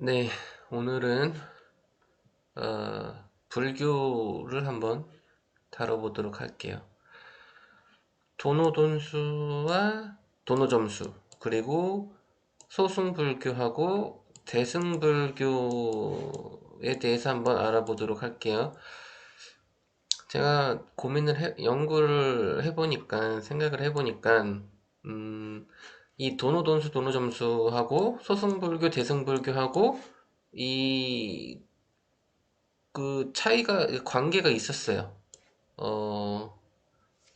네, 오늘은 불교를 한번 다뤄보도록 할게요. 도노돈수와 도노점수, 그리고 소승불교하고 대승불교에 대해서 한번 알아보도록 할게요. 제가 연구를 해보니까, 생각을 해보니까, 이 도노돈수, 도노점수하고 소승불교, 대승불교하고 이 관계가 있었어요.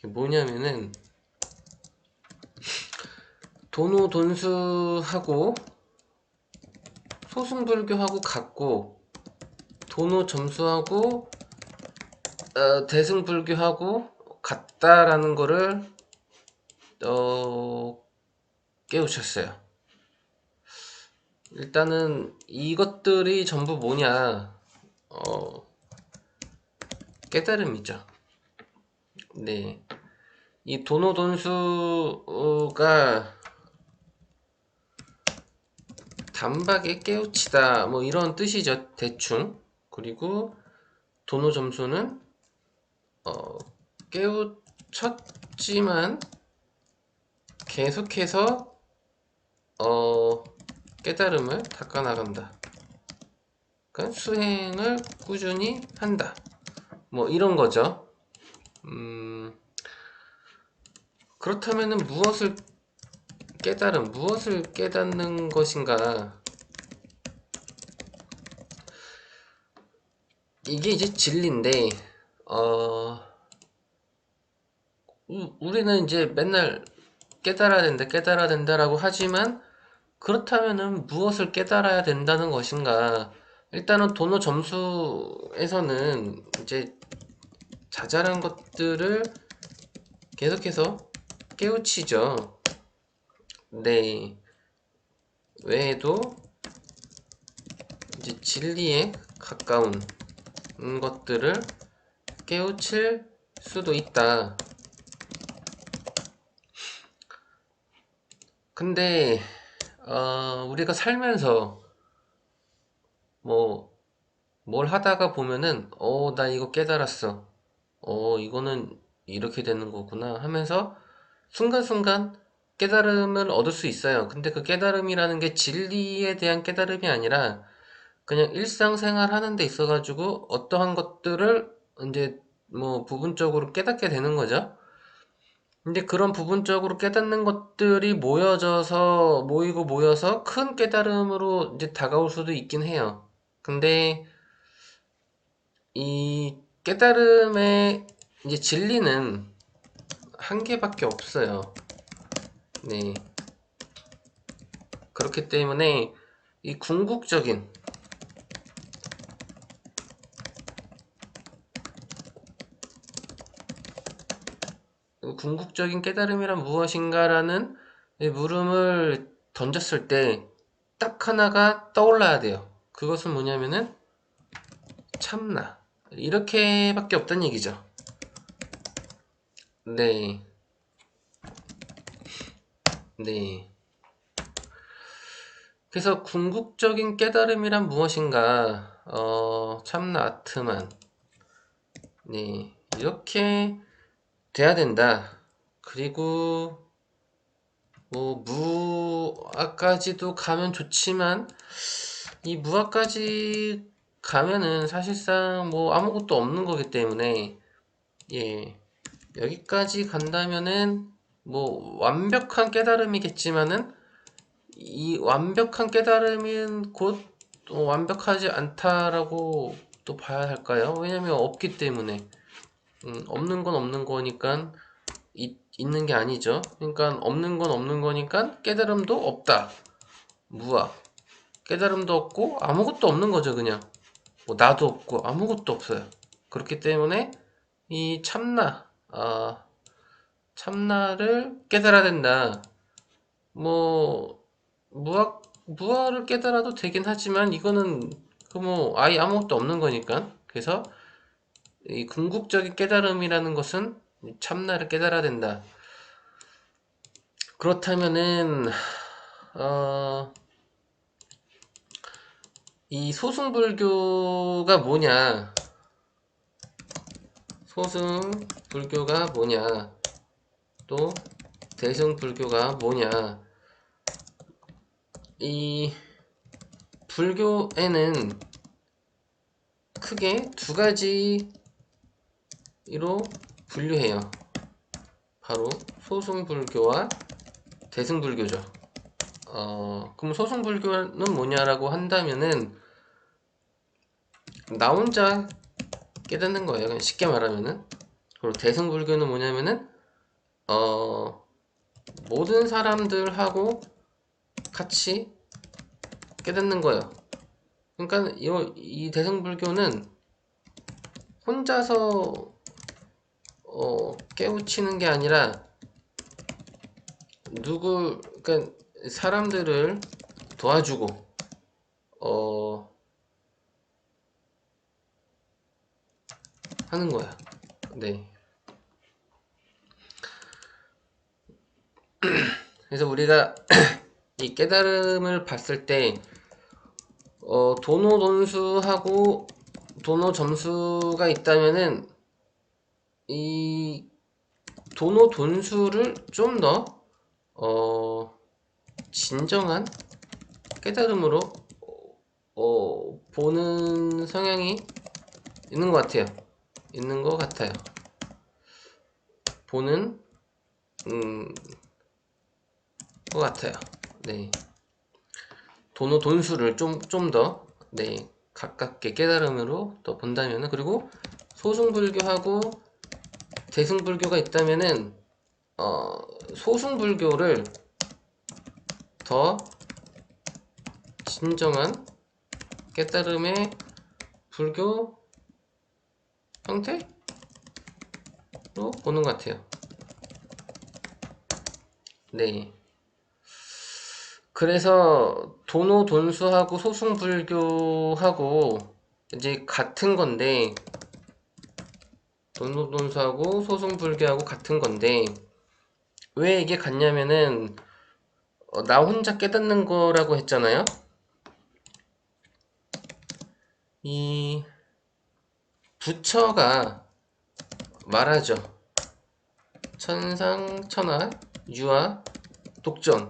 뭐냐면은, 도노돈수하고 소승불교하고 같고, 도노점수하고 대승불교하고 같다라는 거를 어, 깨우쳤어요. 일단은 이것들이 전부 뭐냐, 깨달음이죠. 네, 이 도노돈수가 단박에 깨우치다 뭐 이런 뜻이죠, 대충. 그리고 도노점수는 깨우쳤지만 계속해서 깨달음을 닦아나간다. 그러니까 수행을 꾸준히 한다. 뭐 이런 거죠. 그렇다면은 무엇을 깨닫는 것인가? 이게 이제 진리인데, 우리는 이제 맨날 깨달아야 된다라고 하지만, 그렇다면은 무엇을 깨달아야 된다는 것인가? 일단은 도노 점수에서는 이제 자잘한 것들을 계속해서 깨우치죠. 네. 외에도 이제 진리에 가까운 것들을 깨우칠 수도 있다. 근데 우리가 살면서 뭐 뭘 하다가 보면은 나 이거 깨달았어. 이거는 이렇게 되는 거구나 하면서 순간순간 깨달음을 얻을 수 있어요. 근데 그 깨달음이라는 게 진리에 대한 깨달음이 아니라 그냥 일상생활 하는 데 있어가지고 어떠한 것들을 이제 뭐 부분적으로 깨닫게 되는 거죠. 근데 그런 부분적으로 깨닫는 것들이 모이고 모여서 큰 깨달음으로 이제 다가올 수도 있긴 해요. 근데 이 깨달음의 이제 진리는 한 개밖에 없어요. 네. 그렇기 때문에 이 궁극적인 깨달음이란 무엇인가라는 이 물음을 던졌을 때 딱 하나가 떠올라야 돼요. 그것은 뭐냐면은 참나. 이렇게밖에 없다는 얘기죠. 네. 네. 그래서 궁극적인 깨달음이란 무엇인가? 참나 아트만. 네. 이렇게 돼야 된다. 그리고 뭐 무아까지도 가면 좋지만 이 무아까지 가면은 사실상 뭐 아무것도 없는 거기 때문에 예 여기까지 간다면은 뭐 완벽한 깨달음이겠지만은 이 완벽한 깨달음은 곧 완벽하지 않다라고 또 봐야 할까요? 왜냐면 없기 때문에 없는 건 없는 거니까 있는 게 아니죠. 그러니까 없는 건 없는 거니까 깨달음도 없다. 무아. 깨달음도 없고 아무것도 없는 거죠, 그냥. 뭐 나도 없고 아무것도 없어요. 그렇기 때문에 이 참나를 깨달아야 된다. 뭐 무아를 깨달아도 되긴 하지만 이거는 그 뭐 아예 아무것도 없는 거니까. 그래서 이 궁극적인 깨달음이라는 것은 참나를 깨달아야 된다. 그렇다면은 어, 이 소승불교가 뭐냐? 소승불교가 뭐냐? 또 대승불교가 뭐냐? 이 불교에는 크게 두 가지로 분류해요. 바로 소승불교와 대승불교죠. 그럼 소승불교는 뭐냐라고 한다면은 나 혼자 깨닫는 거예요. 그냥 쉽게 말하면은. 그리고 대승불교는 뭐냐면은 모든 사람들하고 같이 깨닫는 거예요. 그러니까 이 대승불교는 혼자서 깨우치는 게 아니라 그러니까 사람들을 도와주고 하는 거야. 네. 그래서 우리가 이 깨달음을 봤을 때 도노 돈수하고 도노 점수가 있다면은 이 도노 돈수를 좀 더 진정한 깨달음으로 보는 성향이 있는 것 같아요. 있는 것 같아요. 보는 것 같아요. 네. 도노 돈수를 좀 더 네, 가깝게 깨달음으로 또 본다면은, 그리고 소승불교하고 대승불교가 있다면은 소승불교를 더 진정한 깨달음의 불교 형태로 보는 것 같아요. 네. 그래서 도노 돈수하고 소승불교하고 이제 같은 건데, 도노 돈수하고 소승불교하고 같은 건데, 왜 이게 같냐면은 나 혼자 깨닫는 거라고 했잖아요. 이 부처가 말하죠. 천상천하 유아 독전.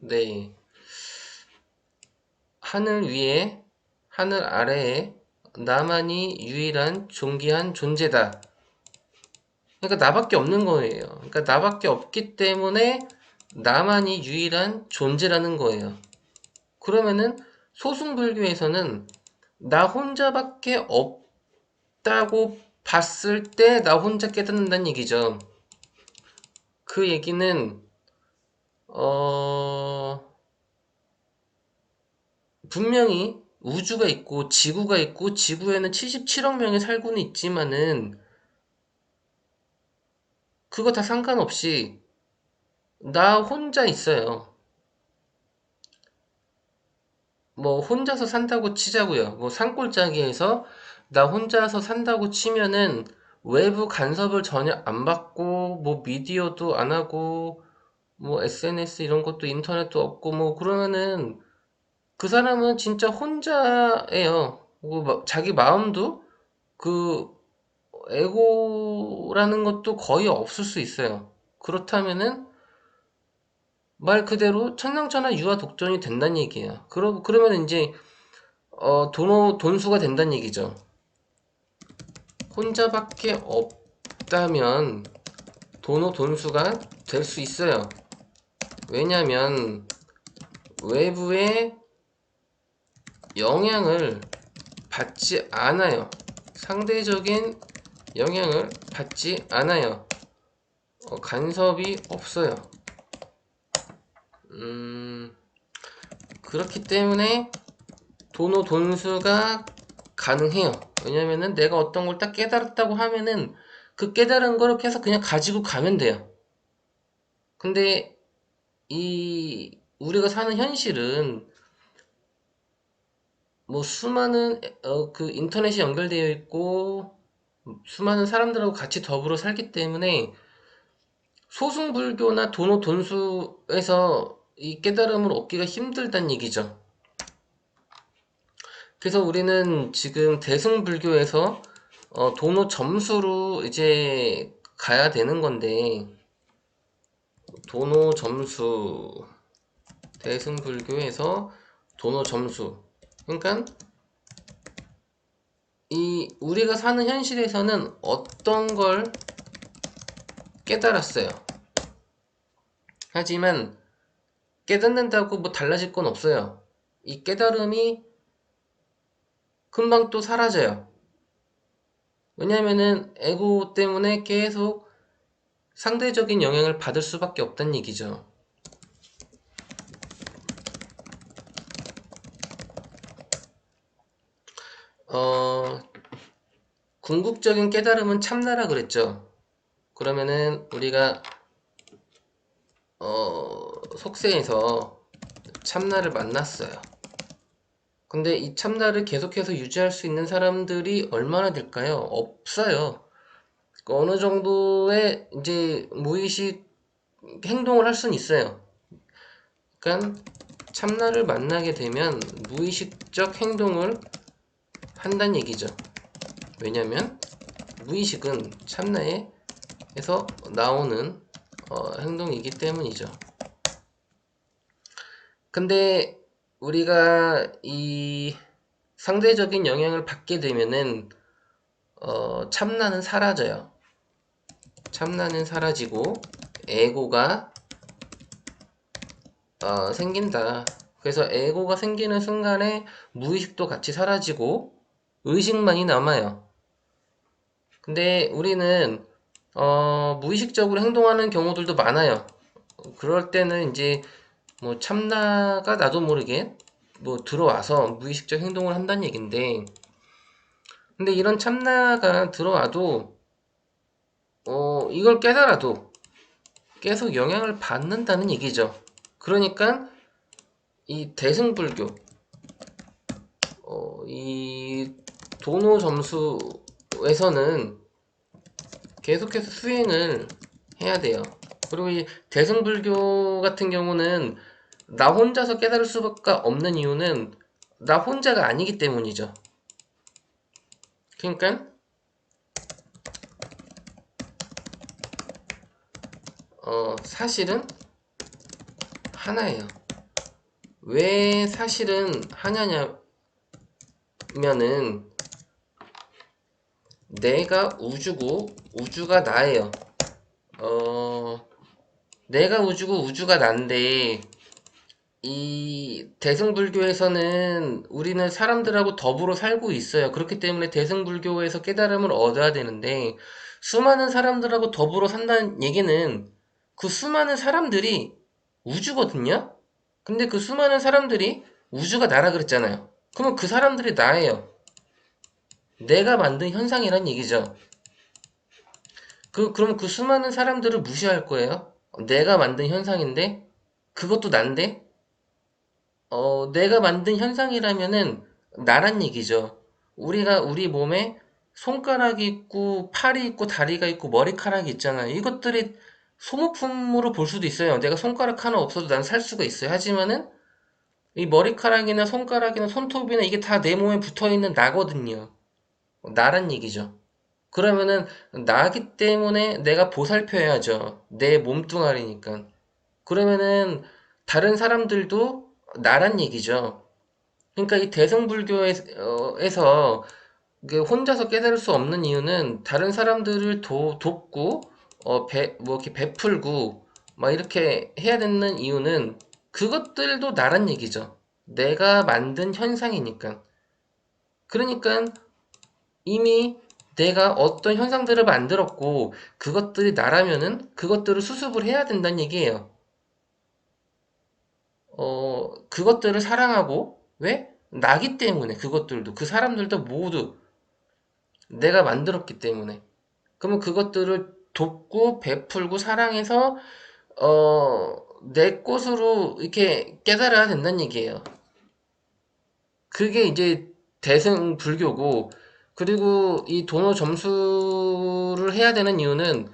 네. 하늘 위에 하늘 아래에 나만이 유일한 존귀한 존재다. 그러니까 나밖에 없는 거예요. 그러니까 나밖에 없기 때문에 나만이 유일한 존재라는 거예요. 그러면은 소승불교에서는 나 혼자밖에 없다고 봤을 때 나 혼자 깨닫는다는 얘기죠. 그 얘기는 분명히 우주가 있고 지구가 있고 지구에는 77억 명이 살고는 있지만은 그거 다 상관없이 나 혼자 있어요. 뭐 혼자서 산다고 치자고요. 뭐 산골짜기에서 나 혼자서 산다고 치면은 외부 간섭을 전혀 안 받고 뭐 미디어도 안 하고 뭐 SNS 이런 것도 인터넷도 없고 뭐 그러면은 그 사람은 진짜 혼자예요. 자기 마음도 그 에고라는 것도 거의 없을 수 있어요. 그렇다면은 말 그대로 천상천하 유아 독존이 된다는 얘기예요. 그러면 이제 돈수가 된다는 얘기죠. 혼자밖에 없다면 돈수가 될 수 있어요. 왜냐면 외부의 영향을 받지 않아요. 상대적인 영향을 받지 않아요. 간섭이 없어요. 그렇기 때문에 돈수가 가능해요. 왜냐면은 내가 어떤 걸 딱 깨달았다고 하면은 그 깨달은 거를 계속 그냥 가지고 가면 돼요. 근데 우리가 사는 현실은 뭐 수많은 그 인터넷이 연결되어 있고 수많은 사람들하고 같이 더불어 살기 때문에 소승불교나 돈수에서 이 깨달음을 얻기가 힘들다는 얘기죠. 그래서 우리는 지금 대승불교에서 도노 점수로 이제 가야 되는 건데, 도노 점수, 대승불교에서 도노 점수. 그러니까 이 우리가 사는 현실에서는 어떤 걸 깨달았어요. 하지만 깨닫는다고 뭐 달라질 건 없어요. 이 깨달음이 금방 또 사라져요. 왜냐면은 에고 때문에 계속 상대적인 영향을 받을 수밖에 없다는 얘기죠. 어, 궁극적인 깨달음은 참나라 그랬죠. 그러면은 우리가 속세에서 참나를 만났어요. 근데 이 참나를 계속해서 유지할 수 있는 사람들이 얼마나 될까요? 없어요. 어느 정도의 이제 무의식 행동을 할 수는 있어요. 그러니까 참나를 만나게 되면 무의식적 행동을 한다는 얘기죠. 왜냐면 무의식은 참나에서 나오는 행동이기 때문이죠. 근데 우리가 이 상대적인 영향을 받게 되면은 참나는 사라져요. 참나는 사라지고 에고가 생긴다. 그래서 에고가 생기는 순간에 무의식도 같이 사라지고 의식만이 남아요. 근데 우리는 무의식적으로 행동하는 경우들도 많아요. 그럴 때는 이제 뭐 참나가 나도 모르게 뭐 들어와서 무의식적 행동을 한다는 얘긴데, 근데 이런 참나가 들어와도 이걸 깨달아도 계속 영향을 받는다는 얘기죠. 그러니까 이 대승불교, 이 도노 점수에서는 계속해서 수행을 해야 돼요. 그리고 이 대승불교 같은 경우는 나 혼자서 깨달을 수밖에 없는 이유는 나 혼자가 아니기 때문이죠. 그러니까 사실은 하나예요. 왜 사실은 하냐면은 내가 우주고 우주가 나예요. 내가 우주고 우주가 난데 이 대승불교에서는 우리는 사람들하고 더불어 살고 있어요. 그렇기 때문에 대승불교에서 깨달음을 얻어야 되는데 수많은 사람들하고 더불어 산다는 얘기는 그 수많은 사람들이 우주거든요? 근데 그 수많은 사람들이 우주가 나라 그랬잖아요. 그러면 그 사람들이 나예요. 내가 만든 현상이란 얘기죠. 그럼 그 수많은 사람들을 무시할 거예요? 내가 만든 현상인데? 그것도 난데? 내가 만든 현상이라면은 나란 얘기죠. 우리가 우리 몸에 손가락이 있고 팔이 있고 다리가 있고 머리카락이 있잖아요. 이것들이 소모품으로 볼 수도 있어요. 내가 손가락 하나 없어도 난 살 수가 있어요. 하지만은 이 머리카락이나 손가락이나 손톱이나 이게 다 내 몸에 붙어 있는 나거든요. 나란 얘기죠. 그러면은 나기 때문에 내가 보살펴야죠. 내 몸뚱아리니까. 그러면은 다른 사람들도 나란 얘기죠. 그러니까 이 대승불교에서 혼자서 깨달을 수 없는 이유는 다른 사람들을 돕고 뭐 이렇게 베풀고 막 이렇게 해야 되는 이유는 그것들도 나란 얘기죠. 내가 만든 현상이니까. 그러니까 이미 내가 어떤 현상들을 만들었고 그것들이 나라면은 그것들을 수습을 해야 된다는 얘기예요. 그것들을 사랑하고 왜? 나기 때문에 그것들도 그 사람들도 모두 내가 만들었기 때문에 그러면 그것들을 돕고 베풀고 사랑해서 내 것으로 이렇게 깨달아야 된다는 얘기예요. 그게 이제 대승 불교고 그리고 이 도노 점수를 해야 되는 이유는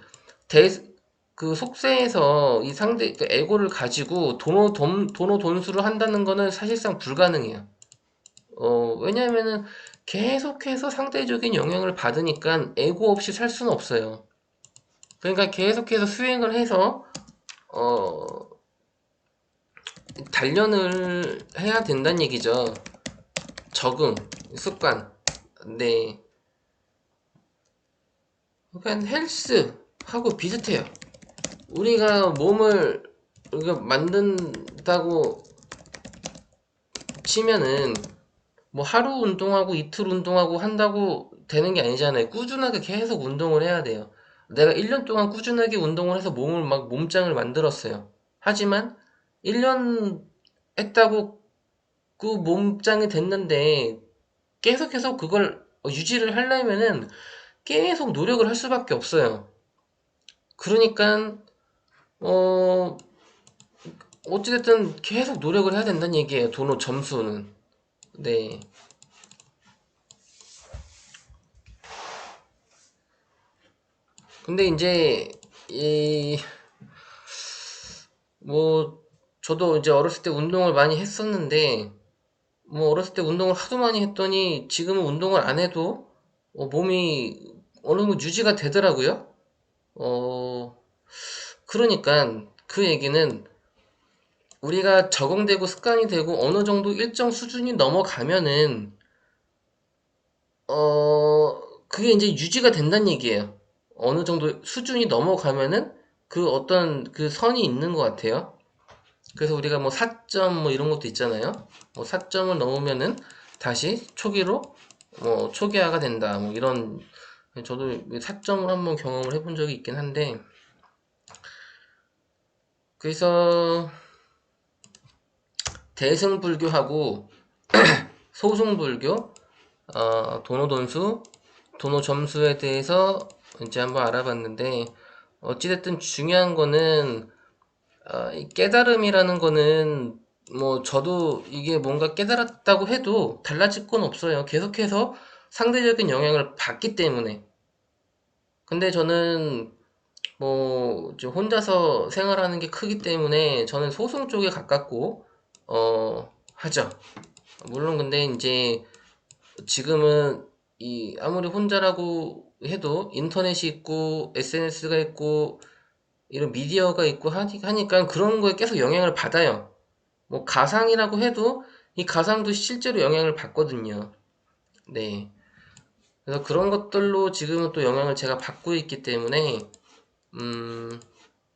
대, 그 속세에서 이 상대 그 에고를 가지고 도노 돈수를 한다는 거는 사실상 불가능해요. 왜냐면은 계속해서 상대적인 영향을 받으니까 에고 없이 살 수는 없어요. 그러니까 계속해서 수행을 해서, 어, 단련을 해야 된다는 얘기죠. 적응, 습관. 네. 그러니까 헬스하고 비슷해요. 우리가 몸을 우리가 만든다고 치면은 뭐 하루 운동하고 이틀 운동하고 한다고 되는 게 아니잖아요. 꾸준하게 계속 운동을 해야 돼요. 내가 1년 동안 꾸준하게 운동을 해서 몸을 막 몸짱을 만들었어요. 하지만 1년 했다고 그 몸짱이 됐는데 계속해서 그걸 유지를 하려면은 계속 노력을 할 수밖에 없어요. 그러니까 어 어찌됐든 계속 노력을 해야 된다는 얘기예요. 도노 점수는. 네. 근데 이제 이 뭐 저도 이제 어렸을 때 운동을 많이 했었는데 뭐 어렸을 때 운동을 하도 많이 했더니 지금은 운동을 안 해도 몸이 어느 정도 유지가 되더라고요. 어 그러니까 그 얘기는 우리가 적응되고 습관이 되고 어느 정도 일정 수준이 넘어가면은 그게 이제 유지가 된다는 얘기예요. 어느 정도 수준이 넘어가면은 그 어떤 그 선이 있는 것 같아요. 그래서 우리가 뭐 4점 뭐 이런 것도 있잖아요. 뭐 4점을 넘으면은 다시 초기로 뭐 초기화가 된다. 뭐 이런 저도 4점을 한번 경험을 해본 적이 있긴 한데 그래서 대승불교하고 소승불교, 도노돈수, 도노점수에 대해서 이제 한번 알아봤는데 어찌됐든 중요한 거는 이 깨달음이라는 거는 뭐 저도 이게 뭔가 깨달았다고 해도 달라질 건 없어요. 계속해서 상대적인 영향을 받기 때문에. 근데 저는 뭐 이제 혼자서 생활하는 게 크기 때문에 저는 소송 쪽에 가깝고 하죠. 물론 근데 이제 지금은 이 아무리 혼자라고 해도 인터넷이 있고 SNS가 있고 이런 미디어가 있고 하니까 그런 거에 계속 영향을 받아요. 뭐 가상이라고 해도 이 가상도 실제로 영향을 받거든요. 네. 그래서 그런 것들로 지금은 또 영향을 제가 받고 있기 때문에 음,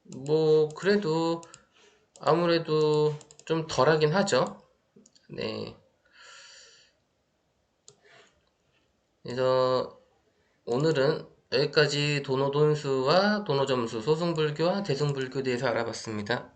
뭐 그래도 아무래도 좀 덜하긴 하죠. 네. 그래서 오늘은 여기까지 도노돈수와 도노점수, 소승불교와 대승불교에 대해서 알아봤습니다.